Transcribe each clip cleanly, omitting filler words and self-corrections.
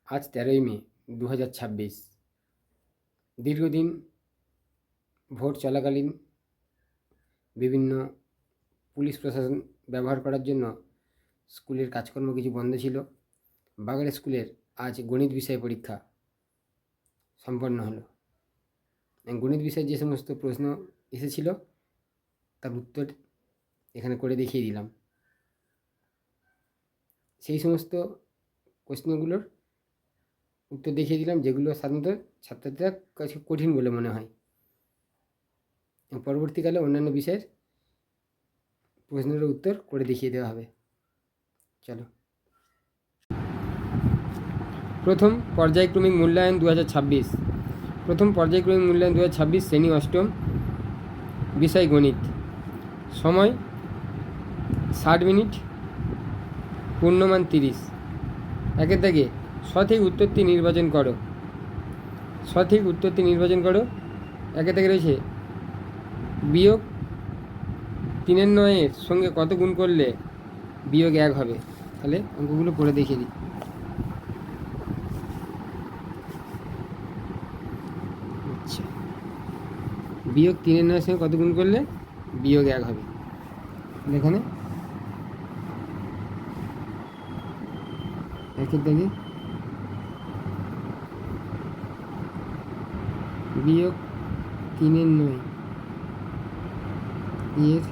আজ 13ই মে 2026। দীর্ঘদিন ভোট চলাকালীন বিভিন্ন পুলিশ প্রশাসন ব্যবহার করার জন্য স্কুলের কাজকর্ম কিছু বন্ধ ছিল। বাগাড় স্কুলের আজ গণিত বিষয় পরীক্ষা সম্পন্ন হলো। গণিত বিষয়ে যে সমস্ত প্রশ্ন এসেছিল তার উত্তর এখানে করে দেখিয়ে দিলাম। সেই সমস্ত প্রশ্নগুলোর উত্তর দেখিয়ে দিলাম যেগুলো সাধারণত ছাত্রছাত্রীদের কাছে কঠিন বলে মনে হয়। পরবর্তীকালে অন্যান্য বিষয়ের প্রশ্নের উত্তর করে দেখিয়ে দেওয়া হবে। চলো, প্রথম পর্যায়ক্রমিক মূল্যায়ন 2026। প্রথম পর্যায়ক্রমিক মূল্যায়ন 2026, শ্রেণী অষ্টম, বিষয় গণিত। সময় 60 মিনিট, পূর্ণমান 30। একের দাগে সঠিক উত্তরটি নির্বাচন করো। সঠিক উত্তরটি নির্বাচন করো। একের দাগে রয়েছে বিয়োগ 3/9 সঙ্গে কত গুণ করলে বিয়োগ 1 হবে। তাহলে অঙ্কগুলো করে দেখিয়ে দিই। আচ্ছা, বিয়োগ 3/9 সঙ্গে কত গুণ করলে বিয়োগ 1 হবে। এখানে একের দাগে বিয়োগ 3/9 এর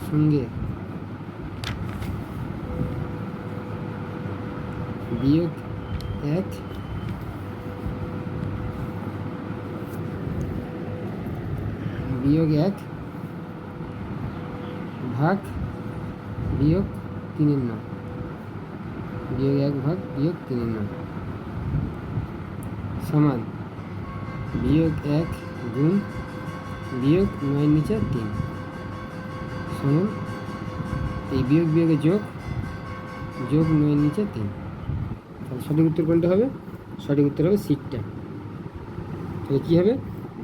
সঙ্গে বিয়োগ 1 ভাগ বিয়োগ 3/9, বিয়োগ 1 ভাগ বিয়োগ 3/9 সমান বিয়োগ 1 গুণ বিয়োগ 9 নিচে 3 সমান এই বিয়োগ বিয়োগে যোগ 9 নিচে 3। তাহলে সঠিক উত্তর কোনটা হবে? সঠিক উত্তর হবে সিটটা। তাহলে কী হবে?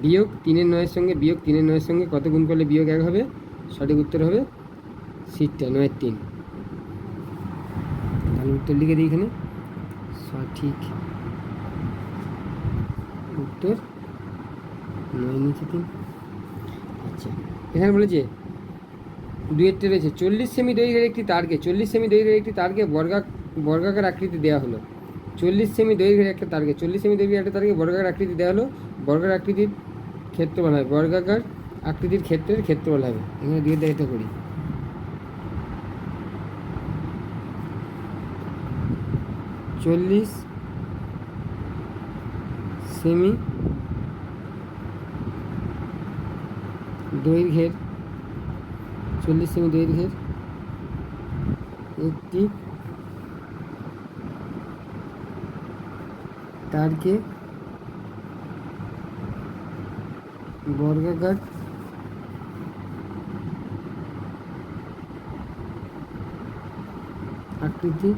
বিয়োগ 3/9 সঙ্গে বিয়োগ 3/9 সঙ্গে কত গুণ করলে বিয়োগ 1 হবে? সঠিক উত্তর হবে সিটটা, 9/3। তাহলে উত্তর লিখে দিই এখানে, সঠিক উত্তর 9 নিচে 3। আচ্ছা, এখানে বলেছে 2-টা রয়েছে 40 সেমি দৈর্ঘ্যের একটি তারকে 40 সেমি দৈর্ঘ্যের একটি তারকে বর্গাকার আকৃতি দেওয়া হলো। 40 সেমি দৈর্ঘ্যের একটা তারকে 40 সেমি দৈর্ঘ্যের একটা তারকে বর্গাকার আকৃতি দেওয়া হলো। বর্গাকার আকৃতির ক্ষেত্রফল হবে, বর্গাকার আকৃতির ক্ষেত্রের ক্ষেত্রফল হবে। এখানে দিয়ে এটা করি। 40 সেমি দৈর্ঘ্যের 40 সেমি দৈর্ঘ্যের একটি তারকে বর্গাকার আকৃতি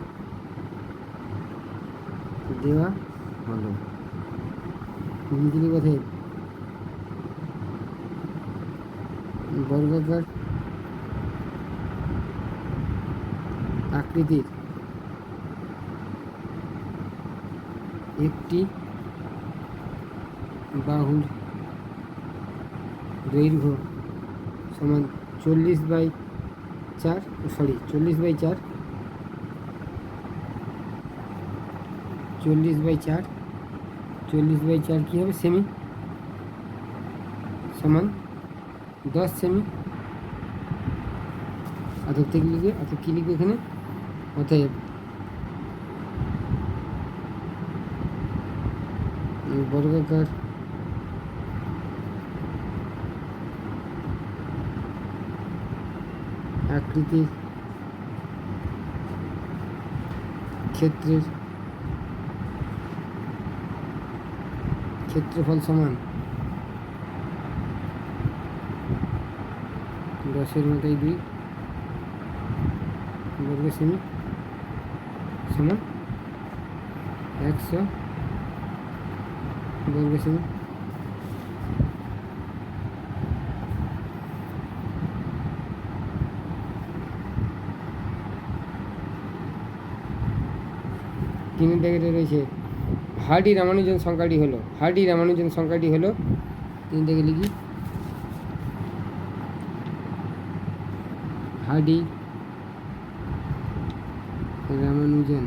দেওয়া হলো। কথায় বর্গাকার আকৃতির একটি বাহুর দৈর্ঘ্য সমান 40/4 কী হবে? সেমি সমান 10 সেমি। অর্থাৎ থেকে লিখবে, অর্থাৎ কী লিখবে এখানে? অতএব বর্গাকার আকৃতির ক্ষেত্রের ক্ষেত্রফল সমান 10-এর মতোই 2 বর্গ সেমি সমান 100 বর্গ সেমি। 3 দাগেতে রয়েছে হার্ডি রামানুজন সংখ্যাটি হলো, হার্ডি রামানুজন সংখ্যাটি হলো, 3 দাগে লিখি হার্ডি রামানুজন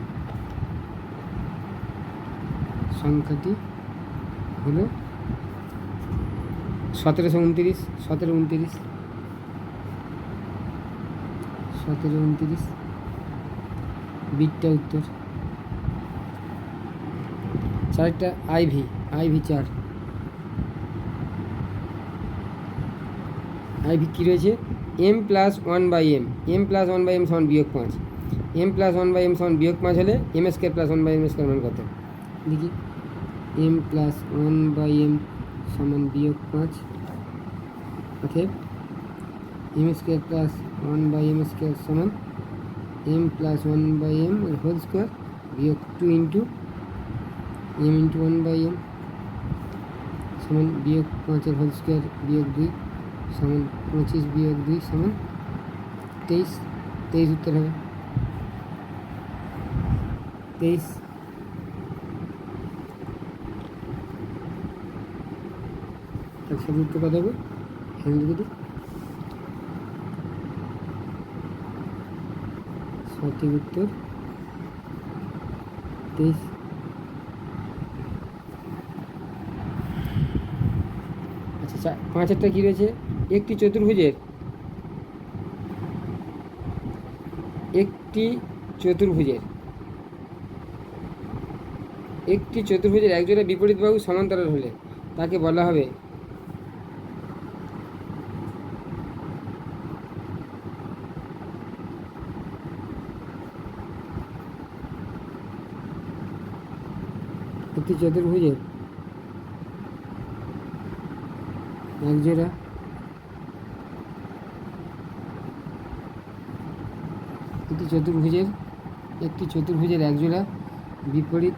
সংখ্যাটি হলো 1729, 1729, 1729 বিটটা উত্তর। 4টা আইভি, আইভি 4, আইভি কী রয়েছে m plus 1/m, m plus 1/m সমান বিয়োগ 5, m প্লাস 1/m সমান বিয়োগ 5 হলে m square plus 1/m square মান কত দেখি, m প্লাস 1/m সমান বিয়োগ 5, অতএব m square plus 1/m square সমান m প্লাস 1/m এর হোল স্কোয়ার বিয়োগ 2 ইন্টু m ইন্টু 1/m সমান বিয়োগ 5 এর হোল স্কোয়ার বিয়োগ 2 সমান 25 বিয়োগ 2 সমান 23, 23 উত্তর হবে 23। সঠিক উত্তর কত হবে হিন্দুগুলি, সঠিক উত্তর 23। আচ্ছা 5-এরটা কী রয়েছে, একটি চতুর্ভুজের একজোড়া বিপরীত বাহু সমান্তরাল হলে তাকে বলা হবে একটি চতুর্ভুজের একজোড়া একজোড়া বিপরীত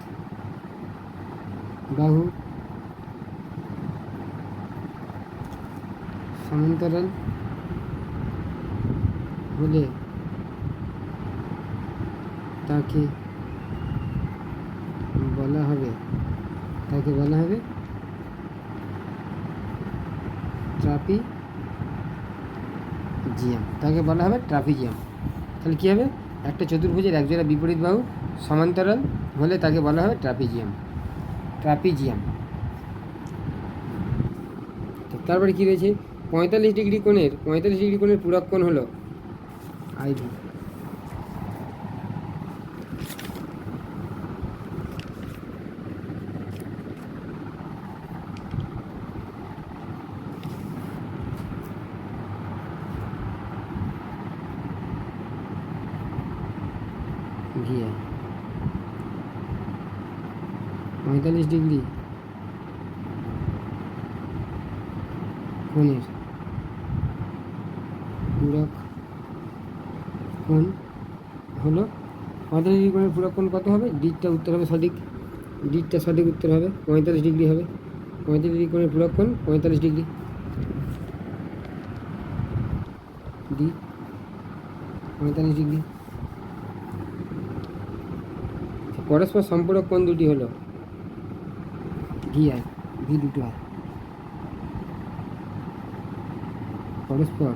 বাহু সমান্তরাল হলে তাকে বলা হবে ট্রাপিজিয়াম, তাহলে কী হবে, একটা চতুর্ভুজের একজোড়া বিপরীত বাহু সমান্তরাল হলে তাকে বলা হবে ট্রাপিজিয়াম। তারপরে কী রয়েছে, 45 ডিগ্রি কোণের পূরক কোণ হলো আইভি। গিয়ে 45 ডিগ্রি কোণের পূরক কোণ হলো, 45 ডিগ্রি কোণের পূরক কোণ কত হবে, ডিটটা উত্তর হবে সঠিক, ডিটটা সঠিক উত্তর হবে 45 ডিগ্রি হবে। 45 ডিগ্রি কোণের পূরক কোণ 45 ডিগ্রি, ডি 45 ডিগ্রি। পরস্পর সম্পূরক কোণ দুটি হলো ভি আর ভি, দুটো হয় পরস্পর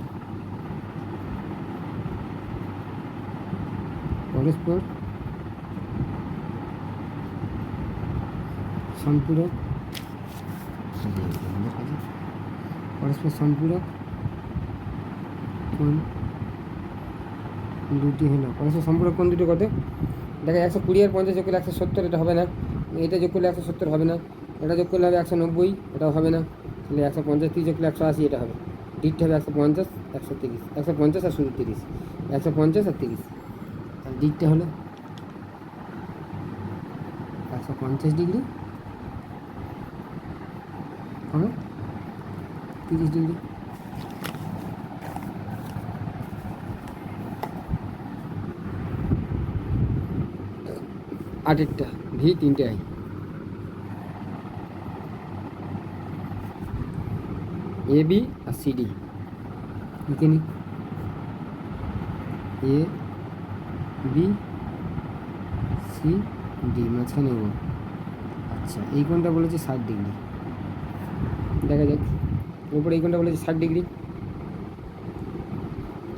সম্পূরক কোণ দুটি হলো, পরস্পর সম্পূরক কোণ দুটো কত দেখা, 120 আর 50 যোগ করলে 170, এটা হবে না, এটা যোগ করলে 170 হবে না, এটা যোগ করলে হবে 190, এটাও হবে না, তাহলে 150 যোগ করলে 180, এটা হবে, ডিটটা হবে 150, 130, 150 আর শুধু 30, 150 আর 30, তাহলে ডিটটা হলো 150 ডিগ্রি, 30 ডিগ্রি। আটেরটা ভি 3টে আই, এ বি আর সি ডি লিখে নিই, এ বি সি ডি মাঝখানে ও। আচ্ছা এই কোণটা বলেছে 60 ডিগ্রি, দেখা যাক। উপরে এই কোণটা বলেছে 60 ডিগ্রি,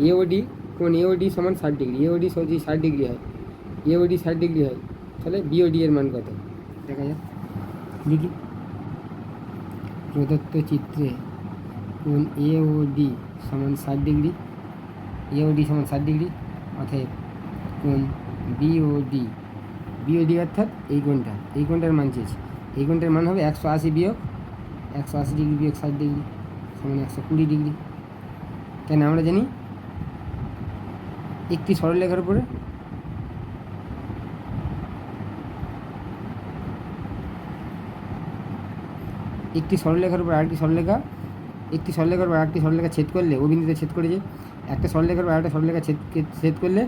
এওডি কোণ এওডি সমান 60 ডিগ্রি, এওডি যদি 60 ডিগ্রি হয়, এওডি 60 ডিগ্রি হয়, তাহলে বিওডি এর মান কত দেখা যাক। দেখি প্রদত্ত চিত্রে কোণ এওডি সমান 60 ডিগ্রি, এওডি সমান 60 ডিগ্রি, অতএব কোণ বিওডি, বিওডি অর্থাৎ এই কোণটার মান চেয়েছি। এই কোণটার মান হবে 180 বিয়োগ 180 ডিগ্রি বিয়োগ 60 ডিগ্রি সমান 120 ডিগ্রি। কেন আমরা জানি একটি সরলরেখার উপরে একটি সরলরেখার উপর আরেকটি সরলরেখা, একটি সরলরেখার উপর আরেকটি সরলরেখা ছেদ করলে, ও বিন্দুতে ছেদ করে, যে একটা সরলরেখার উপর আরেকটা সরলরেখা ছেদ করলে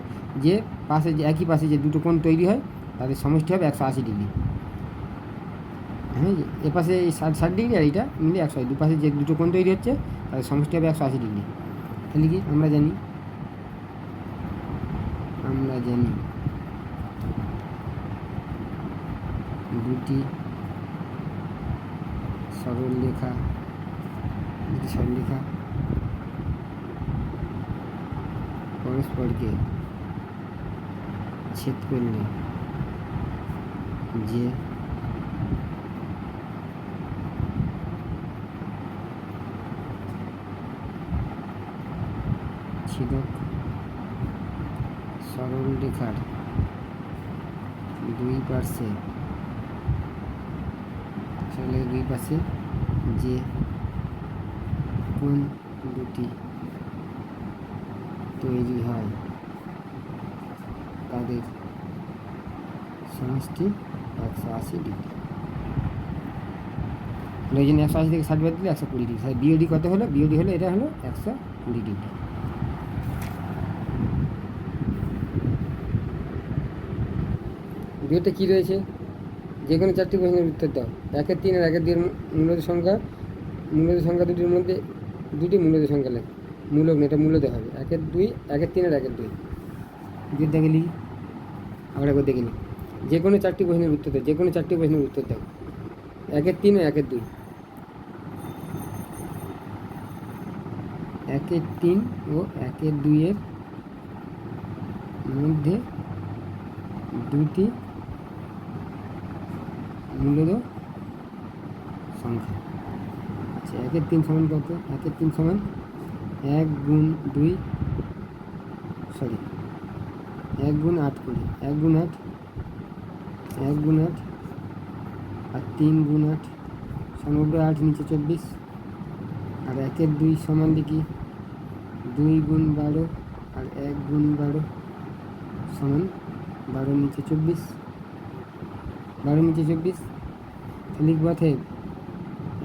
যে পাশে, যে একই পাশে যে দুটো কোণ তৈরি হয় তাদের সমষ্টি হবে 180 ডিগ্রি। হ্যাঁ, এ পাশে 60 ডিগ্রি আর এইটা মিলে 180, দুপাশে যে দুটো কোণ তৈরি হচ্ছে তাদের সমষ্টি হবে 180 ডিগ্রি। তাহলে কি আমরা জানি দুটি সরলরেখা পরস্পরকে ছেদ করলে যে ছেদক সরলরেখার দুই পাশে যে কোণ দুটি তৈরি হয় তাদের সমষ্টি 180 ডিগ্রি। ওই জন্য 180 থেকে 60 বাদ দিলে 120 ডিগ্রি। তাহলে বিওডি কত হলো? বিওডি হলো, এটা হলো 120 ডিগ্রি। বিওটা কী রয়েছে? যে কোনো চারটি প্রশ্নের উত্তর দাও। 1, 3 আর 1, 2 এর মূলদ সংখ্যা দুটির মধ্যে দুটি মূলদ সংখ্যা লেখ। মূলক না, এটা মূলদ হবে। 1, 2, 1, 3 আর 1, 2 দুই দেখে লিখি, আমরা একবার দেখে নিই। যে কোনো চারটি প্রশ্নের উত্তর দাও, 1, 3 ও 1, 2। 1, 3 ও 1, 2 এর মধ্যে দুটি মূলদ সংখ্যা। আচ্ছা 1, 3 সমান কত? 1, 3 সমান 1 গুণ 2, 1 গুণ 8 করি, 1 গুণ 8 আর 3 গুণ 8 সমগ্র 8 নিচে 24। আর 1, 2 সমান লিখি 2 গুণ 12 আর 1 গুণ 12 সমান 12 নিচে 24, 12 নিচে 24। লিখব অতএব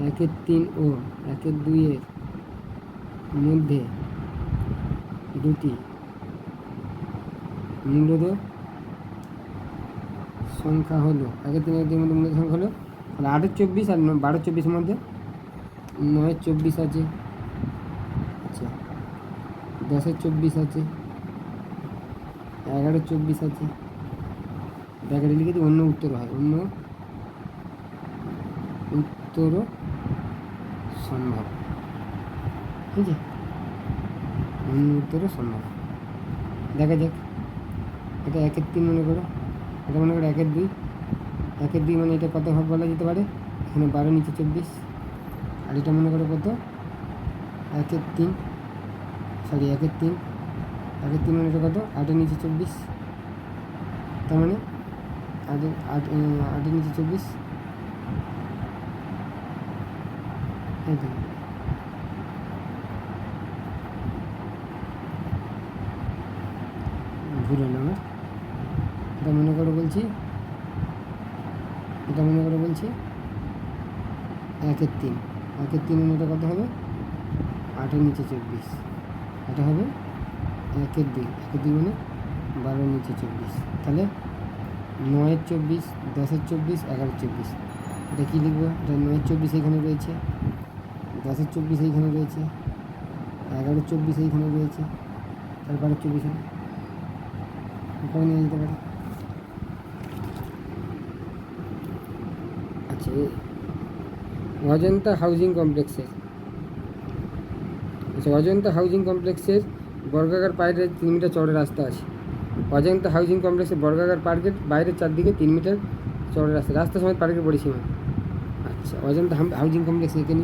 1, 3 ও 1, 2 এর মধ্যে দুটি মূলদ সংখ্যা হলো, 1, 3 এর মধ্যে মূলদ সংখ্যা হলো, তাহলে 8, 24 আর 12, 24 মধ্যে 9, 24 আছে। আচ্ছা 10, 24 আছে, 11, 24 আছে। ব্র্যাকেটে লিখে দিই, অন্য উত্তর হয়, অন্য উত্তরও সম্ভব। ঠিক আছে, অন্য উত্তরও সম্ভব। দেখা যাক, এটা 1, 3 মনে করো, এটা মনে করো 1, 2, 1, 2 মানে এটা কত ভাগ বলা যেতে পারে? এখানে 12 নিচে 24। আর এটা মনে করো কত? 1, 3, 1, 3 মানে এটা কত? 8 নিচে 24। তার মানে 8 নিচে 24। এই তো ভুল হলো আমার। এটা মনে করে বলছি 1, 3, 1, 3 মানে এটা কত হবে? 8 নিচে 24। এটা হবে 1, 2 মানে 12 নিচে 24। তাহলে 9, 24, 10, 24, 11, 24। এটা কী লিখবো? এটা 9, 24 এইখানে রয়েছে, 10, 24 এইখানে রয়েছে, 11, 24 এইখানে রয়েছে, তার 12, 24 এখানে নিয়ে যেতে পারে। আচ্ছা অজন্তা হাউজিং কমপ্লেক্সের, আচ্ছা অজন্তা হাউজিং কমপ্লেক্সের বর্গাকার পার্কের 3 মিটার চওড়া রাস্তা আছে। অজন্তা হাউজিং কমপ্লেক্সের বর্গাকার পার্কের বাইরের চারদিকে 3 মিটার চওড়া রাস্তা, রাস্তা সমেত পার্কের পরিসীমা। আচ্ছা অজন্তা হাউজিং কমপ্লেক্স এখানে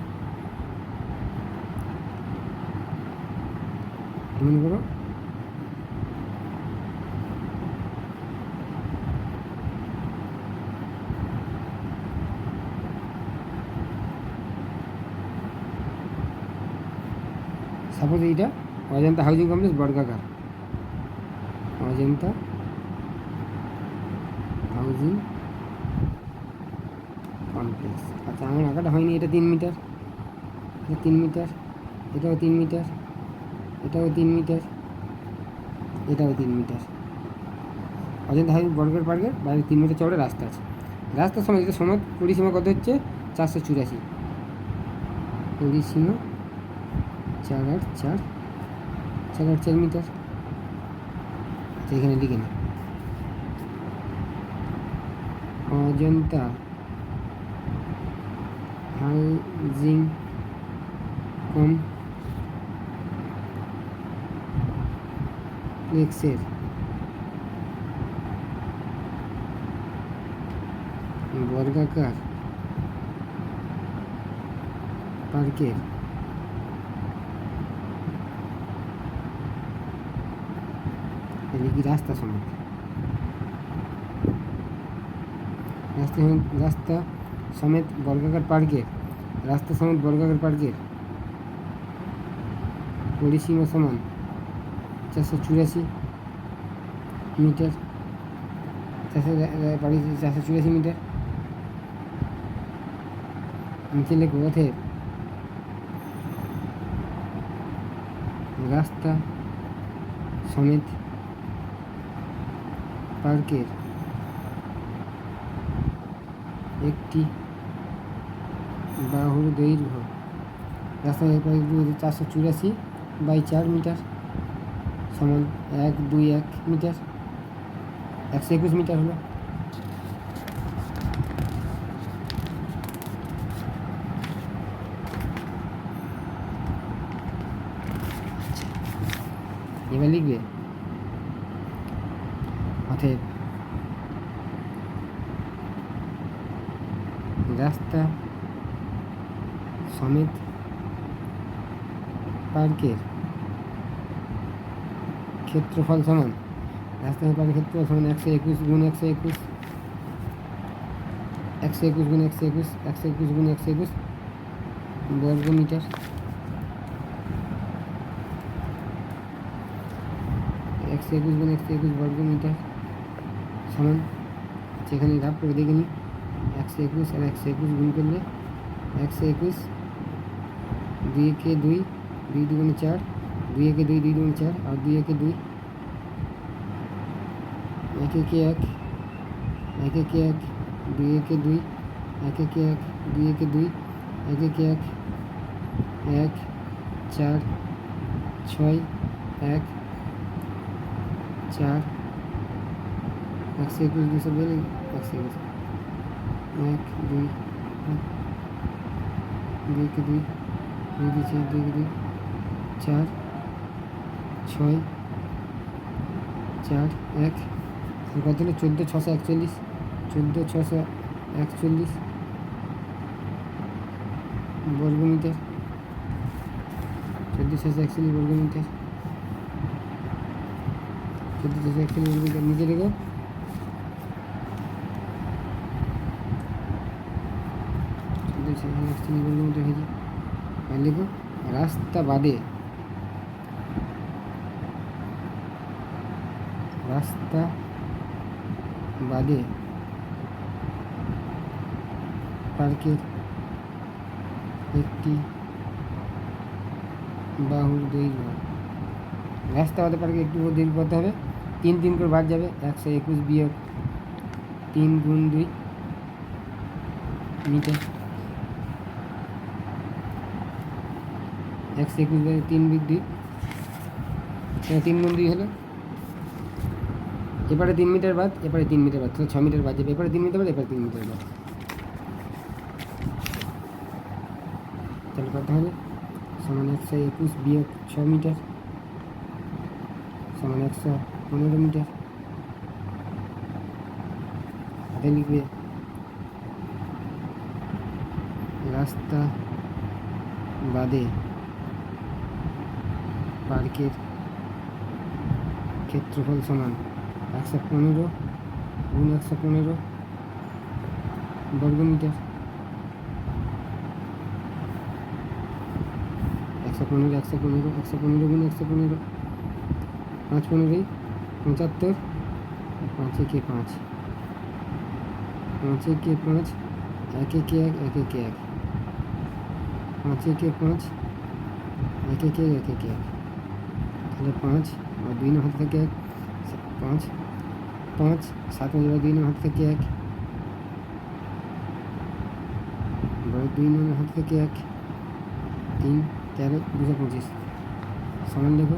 মনে করো সাপোজ এইটা অজন্তা হাউজিং কমপ্লেক্স বর্গাকার, অজন্তা হাউজিং কমপ্লেক্স। আচ্ছা আমার আঁকাটা হয়নি, এটা 3 মিটার, এটা 3 মিটার, এটাও 3 মিটার, এটাও 3 মিটার, এটাও 3 মিটার। অজন্তা হাউজিং বর্গাকার পার্কের বাইরে 3 মিটার চওড়া রাস্তা আছে। রাস্তার সময় এটা সমাজ পরিসীমা কত হচ্ছে 484, পরিসীমা 484 মিটার। আচ্ছা এখানে লিখে নিই অজন্তা হাউজিং কমপ্লেক্সের বর্গাকার পার্কের লিখি রাস্তা সমেত, রাস্তা সমেত বর্গাকার পার্কের, রাস্তা সমেত বর্গাকার পার্কের পরিসীমা সমান 484 মিটার, 484 মিটার। নিচে লেখো অতএব রাস্তা সমেত পার্কের একটি বাহুর দৈর্ঘ্য, রাস্তা 484/4 মিটার সমান 121 মিটার, 121 মিটার হলো। এবার লিখবে অতএব রাস্তা সমেত পার্কের ক্ষেত্রফল সমান, রাস্তা সমেত পার্কের ক্ষেত্রফল সমান 121 গুণ 121, 121 গুণ 121, 121 গুণ 121 বর্গ মিটার। 121 গুণ 121 বর্গ মিটার সমান, সেখানে ভাগ করে দেখে নিই 121 আর 121 গুণ করলে 121, 2 একে 2, 2 দুগুণে 4, 2 একে 2, 2 দুগুণে 4 আর 2 একে 2, 1 একে 1, 1 একে 1, 2 একে 2, 1 একে 1, 2 একে 2, 1 একে 1, 1, 4, 6, 1, 4, 121 200 বেড়ে 121, 1 2 2 একে 2, 2 2 4, 2 একে 2, 4 6 4 1 কত হলো 14,641, 14,641 বর্গমিটার, 14,641 বর্গমিটার, 14,641 বর্গমিটার। নিচে রেখো 14,641 বর্গমিটার হয়েছে। আর লিখো রাস্তা বাদে, রাস্তা বাদে পার্কের একটি বাহুর দৈর্ঘ্য, রাস্তা বাদে পার্কের একটি বাহুর দৈর্ঘ্য কত হবে 3 3 করে বাদ যাবে, 121 বিয়োগ 3 গুণ 2 মিটার, 121 বাই 3 বিয়োগ 2, 3 গুণ 2 হলো। এবারে 3 মিটার বাদ, এবারে 3 মিটার বাদ, 6 মিটার বাদ যাবে, এবারে 3 মিটার বাদ, এবারে 3 মিটার বাদ। তাহলে কত হবে সমান 121 বিয়োগ 6 মিটার সমান 115 মিটার। হাতে লিখবে রাস্তা বাদে পার্কের ক্ষেত্রফল সমান 115 গুণ 115 বর্গমিটার। 115 গুণ 115 5 15 75 5 একে 5 5 একে 5 1 একে 1 1 একে 1 5 একে 5 1 একে 1 1 একে 1 তাহলে 5 আর 2 হাত থেকে 1 5 5 7 2 হাত থেকে 1 2 হাত থেকে 1 3 13 225 সমান লেখো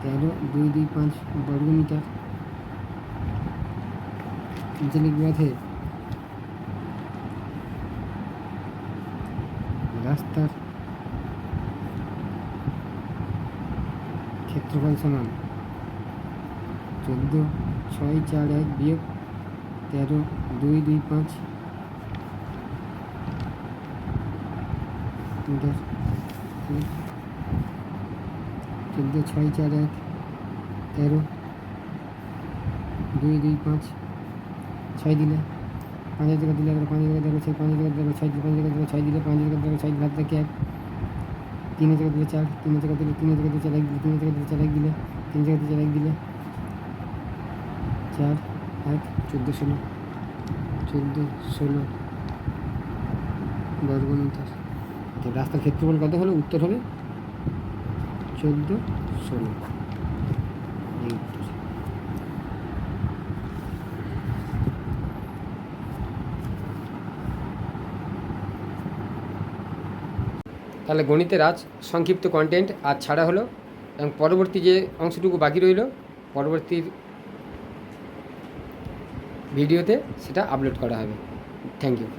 13 2 2 5 বর্গমিটার। নিচে লিখবে আছে রাস্তার ক্ষেত্রফল সমান 14 6 4 1 বিয়োগ 13 2 2 5 মিটার। 14 6 4 1 13 2 2 5 6 দিলে 5 জায়গা দিলে 5 জায়গা দিলে 6 5 জায়গা দিলে 6 5 জায়গা দিলে 6 দিলে 5 জায়গা দিলে 6 হাত থেকে 1 3 জায়গা দিলে 4 3 জায়গা দিলে 3 জায়গা দিলে 4 1 দিলে 3 জায়গা দিলে 4 1 দিলে 3 জায়গা দিলে 4 1 দিলে 4 1 14 16 বর্গমিটার। তো রাস্তার ক্ষেত্রফল কত হলো? উত্তর হবে 14 16। এই উত্তর। তাহলে গণিতের আজ সংক্ষিপ্ত কন্টেন্ট আজ ছাড়া হলো এবং পরবর্তী যে অংশটুকু বাকি রইল পরবর্তী ভিডিওতে সেটা আপলোড করা হবে। Thank you.